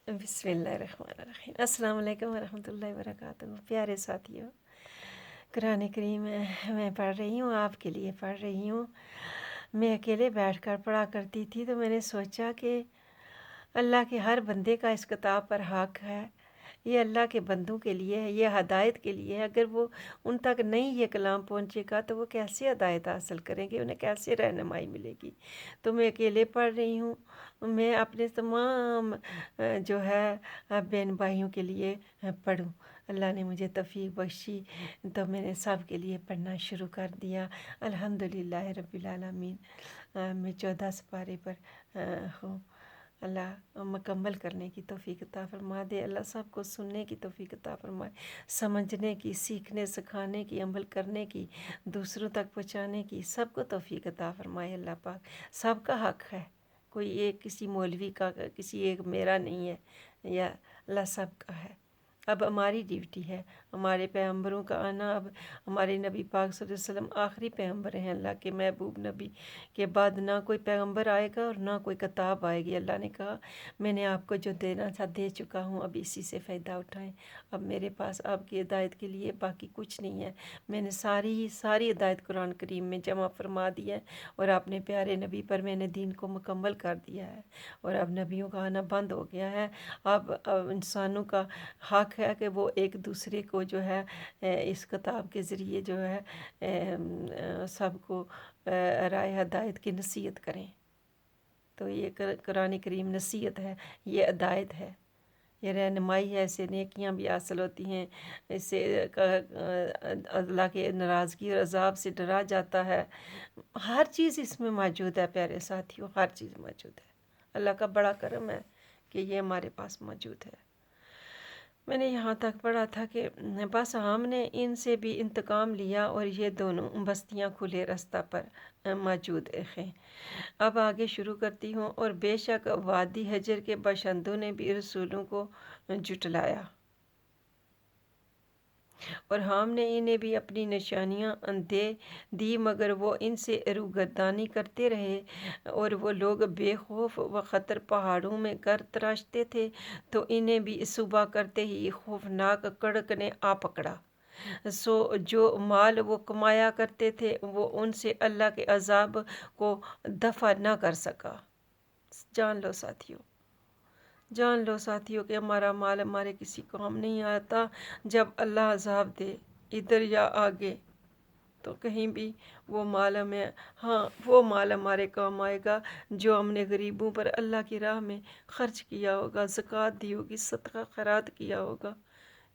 بسم اللہ الرحمن الرحیم۔ السلام علیکم ورحمۃ اللہ وبرکاتہ۔ پیارے ساتھیوں، قرآن کریم میں پڑھ رہی ہوں، آپ کے لیے پڑھ رہی ہوں۔ میں اکیلے بیٹھ کر پڑھا کرتی تھی تو میں نے سوچا کہ اللہ کے ہر بندے کا اس کتاب پر حق ہے، یہ اللہ کے بندوں کے لیے ہے، یہ ہدایت کے لیے ہے۔ اگر وہ ان تک نہیں یہ کلام پہنچے گا تو وہ کیسے ہدایت حاصل کریں گے، انہیں کیسے رہنمائی ملے گی؟ تو میں اکیلے پڑھ رہی ہوں۔ میں اپنے تمام جو ہے بہن بھائیوں کے لیے پڑھوں، اللہ نے مجھے توفیق بخشی تو میں نے سب کے لیے پڑھنا شروع کر دیا۔ الحمدللہ رب العالمین۔ میں 14 سپارے پر ہوں۔ اللہ مکمل کرنے کی توفیق عطا فرما دے۔ اللہ سب کو سننے کی توفیق عطا فرمائے، سمجھنے کی، سیکھنے سکھانے کی، عمل کرنے کی، دوسروں تک پہنچانے کی، سب کو توفیق عطا فرمائے اللہ پاک۔ سب کا حق ہے، کوئی ایک کسی مولوی کا، کسی ایک میرا نہیں ہے، یا اللہ سب کا ہے۔ اب ہماری ڈیوٹی ہے، ہمارے پیغمبروں کا آنا۔ اب ہمارے نبی پاک صلی اللہ علیہ وسلم آخری پیغمبر ہیں، اللہ کے محبوب نبی کے بعد نہ کوئی پیغمبر آئے گا اور نہ کوئی کتاب آئے گی۔ اللہ نے کہا میں نے آپ کو جو دینا تھا دے چکا ہوں، اب اسی سے فائدہ اٹھائیں۔ اب میرے پاس آپ کی ہدایت کے لیے باقی کچھ نہیں ہے۔ میں نے ساری ہدایت قرآن کریم میں جمع فرما دی ہے، اور اپنے پیارے نبی پر میں نے دین کو مکمل کر دیا ہے، اور اب نبیوں کا آنا بند ہو گیا ہے۔ اب انسانوں کا حق ہے کہ وہ ایک دوسرے کو جو ہے اس کتاب کے ذریعے جو ہے سب کو رائے ہدایت کی نصیحت کریں۔ تو یہ قرآن کریم نصیحت ہے، یہ ہدایت ہے، یہ رہنمائی ہے، اس سے نیکیاں بھی حاصل ہوتی ہیں، اس سے اللہ کے ناراضگی اور عذاب سے ڈرا جاتا ہے۔ ہر چیز اس میں موجود ہے پیارے ساتھیوں، ہر چیز موجود ہے۔ اللہ کا بڑا کرم ہے کہ یہ ہمارے پاس موجود ہے۔ میں نے یہاں تک پڑھا تھا کہ بس ہم نے ان سے بھی انتقام لیا اور یہ دونوں بستیاں کھلے رستہ پر موجود ہیں۔ اب آگے شروع کرتی ہوں۔ اور بے شک وادی حجر کے باشندوں نے بھی رسولوں کو جھٹلایا، اور ہم نے انہیں بھی اپنی نشانیاں دے دی، مگر وہ ان سے روگردانی کرتے رہے، اور وہ لوگ بے خوف و خطر پہاڑوں میں گھر تراشتے تھے، تو انہیں بھی صبح کرتے ہی خوفناک کڑک نے آ پکڑا۔ سو جو مال وہ کمایا کرتے تھے وہ ان سے اللہ کے عذاب کو دفع نہ کر سکا۔ جان لو ساتھیوں کہ ہمارا مال ہمارے کسی کام نہیں آتا۔ جب اللہ عذاب دے ادھر یا آگے تو کہیں بھی وہ مال ہمیں، وہ مال ہمارے کام آئے گا جو ہم نے غریبوں پر اللہ کی راہ میں خرچ کیا ہوگا، زکوٰۃ دی ہوگی، صدقہ خیرات کیا ہوگا۔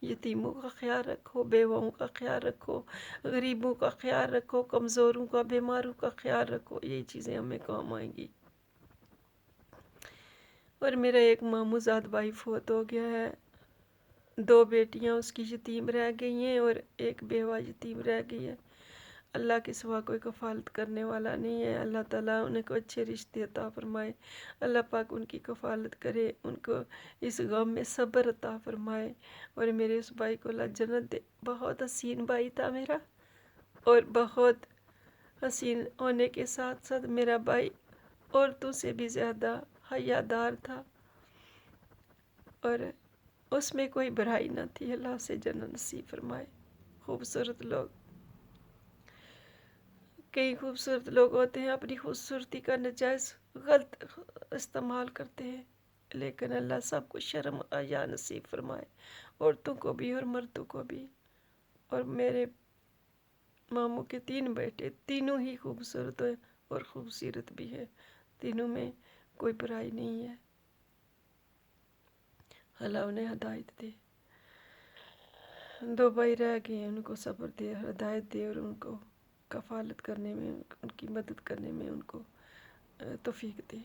یتیموں کا خیال رکھو، بیواؤں کا خیال رکھو، غریبوں کا خیال رکھو، کمزوروں کا، بیماروں کا خیال رکھو، یہی چیزیں ہمیں کام آئیں گی۔ اور میرا ایک ماموں زاد بھائی فوت ہو گیا ہے، 2 بیٹیاں اس کی یتیم رہ گئی ہیں اور ایک بیوہ یتیم رہ گئی ہے۔ اللہ کے سوا کوئی کفالت کرنے والا نہیں ہے۔ اللہ تعالیٰ ان کو اچھے رشتے عطا فرمائے، اللہ پاک ان کی کفالت کرے، ان کو اس غم میں صبر عطا فرمائے، اور میرے اس بھائی کو اللہ جنت دے۔ بہت حسین بھائی تھا میرا، اور بہت حسین ہونے کے ساتھ ساتھ میرا بھائی عورتوں سے بھی زیادہ حیا دار تھا، اور اس میں کوئی برائی نہ تھی۔ اللہ سے جنت نصیب فرمائے۔ خوبصورت لوگ، کئی خوبصورت لوگ ہوتے ہیں اپنی خوبصورتی کا ناجائز غلط استعمال کرتے ہیں، لیکن اللہ سب کو شرم حیا نصیب فرمائے، عورتوں کو بھی اور مردوں کو بھی۔ اور میرے ماموں کے 3 بیٹے، تینوں ہی خوبصورت ہیں اور خوبصورت بھی ہیں، تینوں میں کوئی برائی نہیں ہے۔ اللہ انہیں ہدایت دے۔ 2 بھائی رہ گئے ہیں، ان کو صبر دے، ہدایت دے، اور ان کو کفالت کرنے میں، ان کی مدد کرنے میں ان کو توفیق دے۔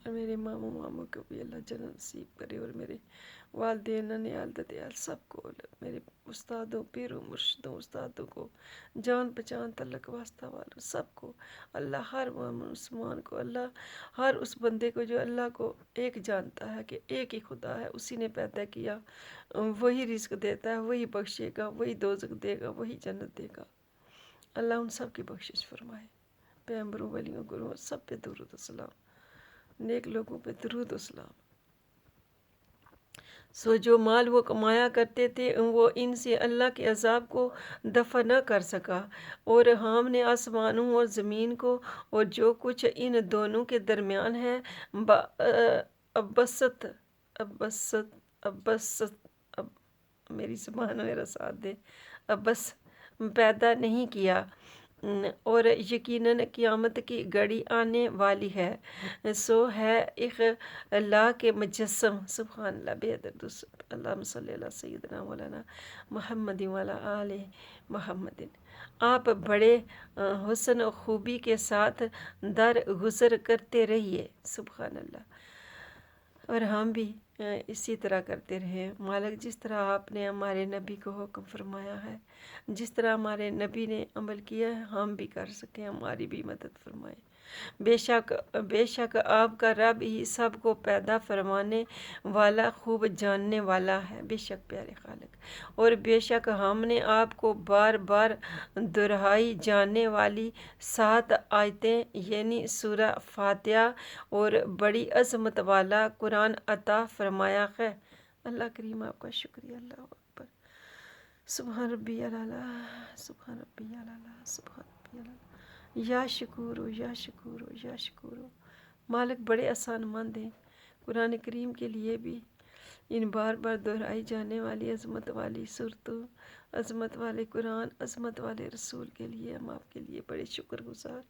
اور میرے ماموں کو بھی اللہ جنت نصیب کرے، اور میرے والدین ننیال ددیال سب کو، میرے استادوں، پیروں، مرشدوں، استادوں کو، جان پہچان تعلق واسطہ والوں سب کو، اللہ ہر مسلمان کو، اللہ ہر اس بندے کو جو اللہ کو ایک جانتا ہے کہ ایک ہی خدا ہے، اسی نے پیدا کیا، وہی رزق دیتا ہے، وہی بخشے گا، وہی دوزخ دے گا، وہی جنت دے گا۔ اللہ ان سب کی بخشش فرمائے۔ پیغمبروں، ولیوں، گروہوں سب پہ درود و سلام، نیک لوگوں پہ درود و سلام۔ سو جو مال وہ کمایا کرتے تھے وہ ان سے اللہ کے عذاب کو دفع نہ کر سکا، اور ہم نے آسمانوں اور زمین کو اور جو کچھ ان دونوں کے درمیان ہے ابسط ابسط ابسط اب میری زبان میرا ساتھ دے، ابس پیدا نہیں کیا، اور یقیناً قیامت کی گھڑی آنے والی ہے، سو ہے اللہ کے مجسم۔ سبحان اللہ، بہتر اللہم صلی اللہ سیدنا مولانا محمد وعلی آل محمد۔ آپ بڑے حسن و خوبی کے ساتھ در گزر کرتے رہیے۔ سبحان اللہ، اور ہم بھی اسی طرح کرتے رہے مالک، جس طرح آپ نے ہمارے نبی کو حکم فرمایا ہے، جس طرح ہمارے نبی نے عمل کیا ہے ہم بھی کر سکیں، ہماری بھی مدد فرمائے۔ بے شک آپ کا رب ہی سب کو پیدا فرمانے والا، خوب جاننے والا ہے۔ بے شک پیارے خالق، اور بے شک ہم نے آپ کو بار بار دہرائی جانے والی 7 آیتیں یعنی سورہ فاتحہ اور بڑی عظمت والا قرآن عطا فرمایا ہے۔ اللہ کریم آپ کا شکریہ۔ اللہ اکبر، سبحان ربی الاعلیٰ، سبحان ربی الاعلیٰ، سبحان ربی الاعلیٰ۔ یا شکورو یا شکورو یا شکورو، مالک بڑے آسان مند ہیں قرآن کریم کے لیے بھی، ان بار بار دہرائی جانے والی عظمت والی صورتوں، عظمت والے قرآن، عظمت والے رسول کے لیے ہم آپ کے لیے بڑے شکر گزار،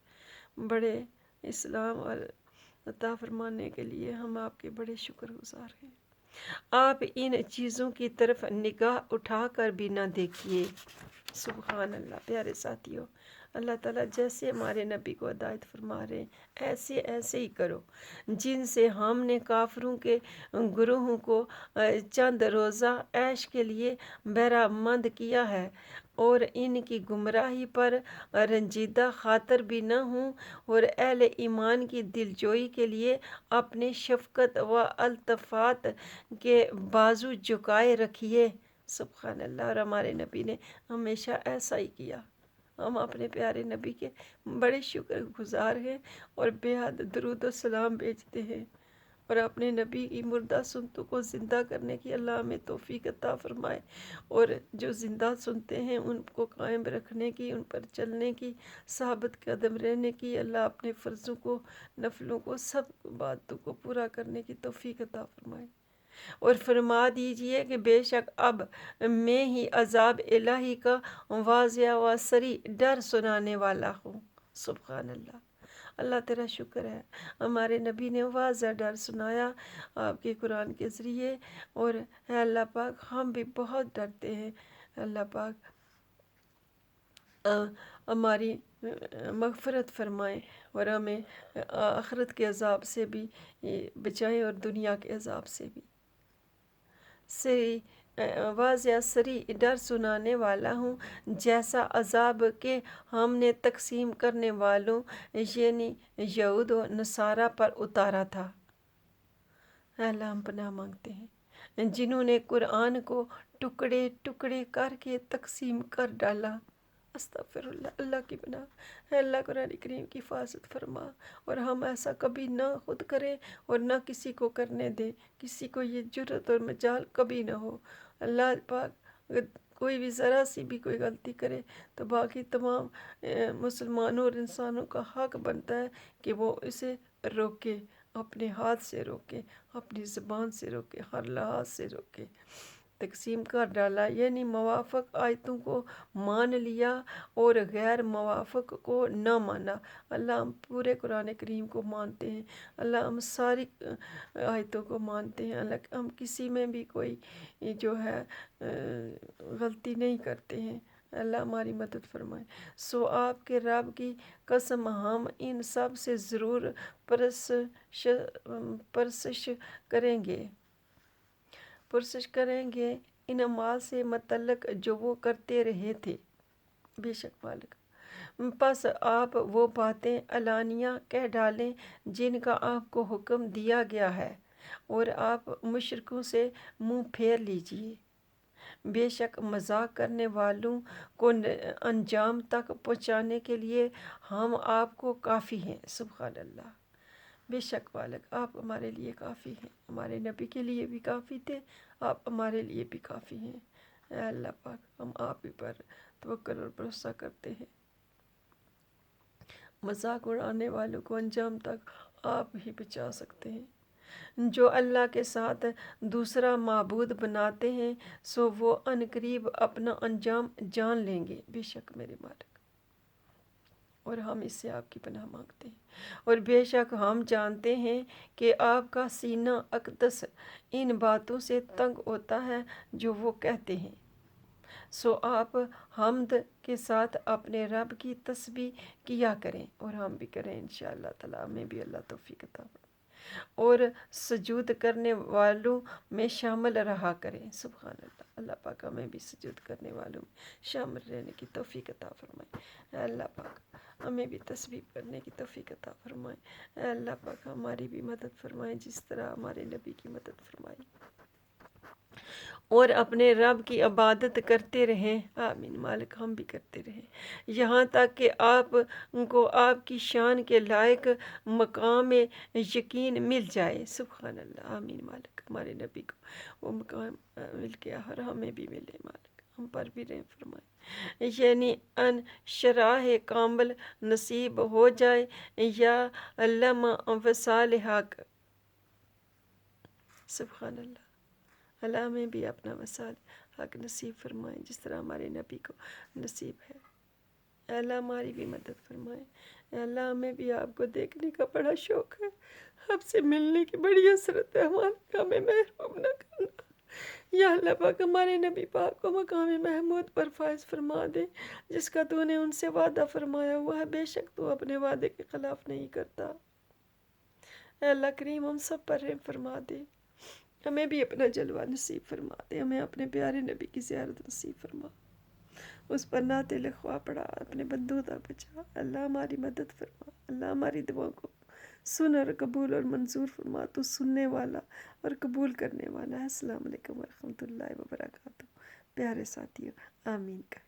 بڑے اسلام اور عطا فرمانے کے لیے ہم آپ کے بڑے شکر گزار ہیں۔ آپ ان چیزوں کی طرف نگاہ اٹھا کر بھی نہ دیکھیے۔ سبحان اللہ، پیارے ساتھیوں، اللہ تعالیٰ جیسے ہمارے نبی کو ہدایت فرما رہے ہیں ایسے ہی کرو، جن سے ہم نے کافروں کے گروہوں کو چند روزہ عیش کے لیے بہرہ مند کیا ہے، اور ان کی گمراہی پر رنجیدہ خاطر بھی نہ ہوں، اور اہل ایمان کی دلجوئی کے لیے اپنے شفقت و الطافات کے بازو جھکائے رکھیے۔ سبحان اللہ، اور ہمارے نبی نے ہمیشہ ایسا ہی کیا۔ ہم اپنے پیارے نبی کے بڑے شکر گزار ہیں اور بے حد درود و سلام بھیجتے ہیں، اور اپنے نبی کی مردہ سنتوں کو زندہ کرنے کی اللہ ہمیں توفیق عطا فرمائے، اور جو زندہ سنتے ہیں ان کو قائم رکھنے کی، ان پر چلنے کی، ثابت قدم رہنے کی، اللہ اپنے فرضوں کو، نفلوں کو، سب باتوں کو پورا کرنے کی توفیق عطا فرمائے، اور فرما دیجئے کہ بے شک اب میں ہی عذاب الہی کا واضح و صریح ڈر سنانے والا ہوں۔ سبحان اللہ، اللہ تیرا شکر ہے، ہمارے نبی نے واضح ڈر سنایا آپ کے قرآن کے ذریعے، اور اے اللہ پاک ہم بھی بہت ڈرتے ہیں۔ اللہ پاک ہماری مغفرت فرمائیں اور ہمیں آخرت کے عذاب سے بھی بچائیں اور دنیا کے عذاب سے بھی۔ واضح صریح ڈر سنانے والا ہوں، جیسا عذاب کہ ہم نے تقسیم کرنے والوں یعنی یہود و نصارہ پر اتارا تھا۔ اے اللہ، ہم پناہ مانگتے ہیں جنہوں نے قرآن کو ٹکڑے ٹکڑے کر کے تقسیم کر ڈالا۔ استغفر اللہ، اللہ کی پناہ۔ اے اللہ، قرآن کریم کی حفاظت فرما، اور ہم ایسا کبھی نہ خود کریں اور نہ کسی کو کرنے دیں، کسی کو یہ جرأت اور مجال کبھی نہ ہو۔ اللہ پاک اگر کوئی بھی ذرا سی بھی کوئی غلطی کرے تو باقی تمام مسلمانوں اور انسانوں کا حق بنتا ہے کہ وہ اسے روکے، اپنے ہاتھ سے روکے، اپنی زبان سے روکے، ہر لحاظ سے روکے۔ تقسیم کر ڈالا یعنی موافق آیتوں کو مان لیا اور غیر موافق کو نہ مانا۔ اللہ، ہم پورے قرآن کریم کو مانتے ہیں، اللہ ہم ساری آیتوں کو مانتے ہیں، اللہ ہم کسی میں بھی کوئی جو ہے غلطی نہیں کرتے ہیں۔ اللہ ہماری مدد فرمائے۔ سو آپ کے رب کی قسم ہم ان سب سے ضرور پرسش کریں گے ان اعمال سے متعلق جو وہ کرتے رہے تھے۔ بے شک مالک، پس آپ وہ باتیں علانیہ کہہ ڈالیں جن کا آپ کو حکم دیا گیا ہے، اور آپ مشرکوں سے منہ پھیر لیجئے۔ بے شک مذاق کرنے والوں کو انجام تک پہنچانے کے لیے ہم آپ کو کافی ہیں۔ سبحان اللہ، بے شک مالک آپ ہمارے لیے کافی ہیں، ہمارے نبی کے لیے بھی کافی تھے، آپ ہمارے لیے بھی کافی ہیں۔ اے اللہ پاک ہم آپ ہی پر توکل اور بھروسہ کرتے ہیں، مذاق اڑانے والوں کو انجام تک آپ ہی بچا سکتے ہیں۔ جو اللہ کے ساتھ دوسرا معبود بناتے ہیں سو وہ عنقریب اپنا انجام جان لیں گے، بے شک میرے مالک، اور ہم اس سے آپ کی پناہ مانگتے ہیں، اور بے شک ہم جانتے ہیں کہ آپ کا سینہ اقدس ان باتوں سے تنگ ہوتا ہے جو وہ کہتے ہیں، سو آپ حمد کے ساتھ اپنے رب کی تسبیح کیا کریں، اور ہم بھی کریں انشاءاللہ تعالیٰ، ہمیں بھی اللہ توفیق عطا فرمائے، اور سجود کرنے والوں میں شامل رہا کریں۔ سبحان اللہ، اللہ پاک ہمیں بھی سجود کرنے والوں میں شامل رہنے کی توفیق عطا فرمائے۔ اے اللہ پاک ہمیں بھی تسبیح کرنے کی توفیق عطا فرمائے۔ اے اللہ پاک ہماری بھی مدد فرمائے جس طرح ہمارے نبی کی مدد فرمائی، اور اپنے رب کی عبادت کرتے رہیں، آمین مالک ہم بھی کرتے رہیں، یہاں تک کہ آپ کو آپ کی شان کے لائق مقام یقین مل جائے۔ سبحان اللہ، آمین مالک ہمارے نبی کو وہ مقام مل گیا، اور ہمیں بھی ملے مالک، ہم پر بھی رحم فرمائے، یعنی ان شراح کامل نصیب ہو جائے، یا لمع وصال حق۔ سبحان اللہ، اللہ ہمیں بھی اپنا وصال حق نصیب فرمائے جس طرح ہمارے نبی کو نصیب ہے۔ اے اللہ ہماری بھی مدد فرمائے، اے اللہ ہمیں بھی آپ کو دیکھنے کا بڑا شوق ہے، آپ سے ملنے کی بڑی حسرت ہے، ہمیں محروم نہ کرنا۔ یا اللہ پاک ہمارے نبی پاک کو مقام محمود پر فائز فرما دے جس کا تو نے ان سے وعدہ فرمایا ہوا ہے، بے شک تو اپنے وعدے کے خلاف نہیں کرتا۔ اے اللہ کریم ہم سب پر رحم فرما دے، ہمیں بھی اپنا جلوہ نصیب فرما دے، ہمیں اپنے پیارے نبی کی زیارت نصیب فرما، اس پر نعت لکھوا پڑھا، اپنے بندوں تک بچا، اللہ ہماری مدد فرما، اللہ ہماری دعاؤں کو سن اور قبول اور منظور فرما، تو سننے والا اور قبول کرنے والا ہے۔ السلام علیکم ورحمۃ اللہ وبرکاتہ، پیارے ساتھیوں، آمین کہیں۔